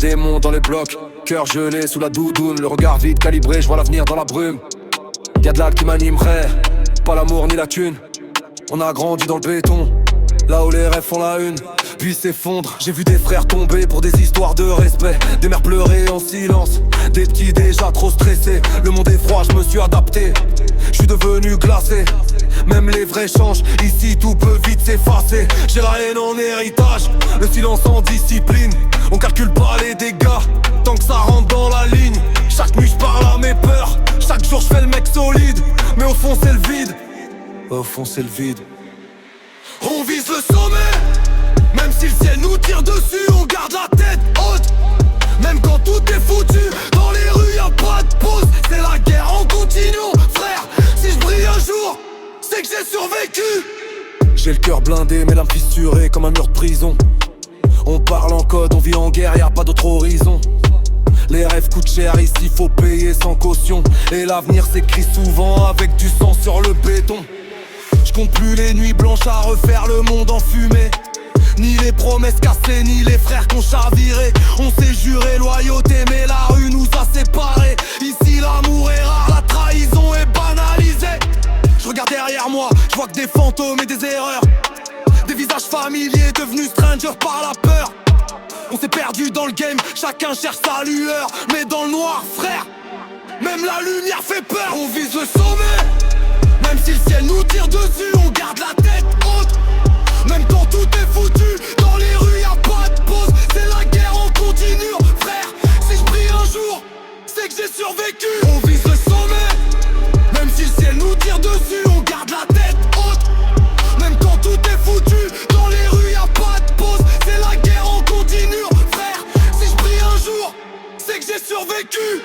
démons dans les blocs, cœur gelé sous la doudoune, le regard vide calibré, je vois l'avenir dans la brume. Y'a de là qui m'animerait, pas l'amour ni la thune. On a grandi dans le béton, là où les rêves font la une, puis s'effondrent. J'ai vu des frères tomber pour des histoires de respect, des mères pleurer en silence, des petits déjà trop stressés. Le monde est froid, je me suis adapté, je suis devenu glacé. Même les vrais changent, ici tout peut vite s'effacer. J'ai la haine en héritage, le silence en discipline. On calcule pas les dégâts, tant que ça rentre dans la ligne. Chaque nuit je parle à mes peurs, chaque jour je fais le mec solide. Mais au fond c'est le vide, au fond c'est le vide. On vise le sommet, même si le ciel nous tire dessus, on garde la tête haute. Même quand tout est foutu, dans les rues y'a pas de pause. C'est la guerre en continu, frère. Si je brille un jour, c'est que j'ai survécu. J'ai le cœur blindé, mes lames fissurées comme un mur de prison. On parle en code, on vit en guerre, y'a pas d'autre horizon. Les rêves coûtent cher, ici faut payer sans caution. Et l'avenir s'écrit souvent avec du sang sur le béton. Je compte plus les nuits blanches à refaire le monde en fumée, ni les promesses cassées, ni les frères qu'on chaviré. On s'est juré loyauté, mais la rue nous a séparés. Ici l'amour est rare, la trahison est banalisée. Je regarde derrière moi, je vois que des fantômes et des erreurs, des visages familiers devenus strangers par la peur. On s'est perdu dans le game, chacun cherche sa lueur. Mais dans le noir, frère, même la lumière fait peur. On vise le sommet, même si le ciel nous tire dessus, on garde la tête haute. Même quand tout est foutu, dans les rues y'a pas de pause. C'est la guerre en continu, frère. Si je brille un jour, c'est que j'ai survécu. On vise le sommet, même si le ciel nous tire dessus, on garde la tête haute. Même quand tout est foutu, dans les rues y'a pas de pause. C'est la guerre en continu, frère. Si je brille un jour, c'est que j'ai survécu.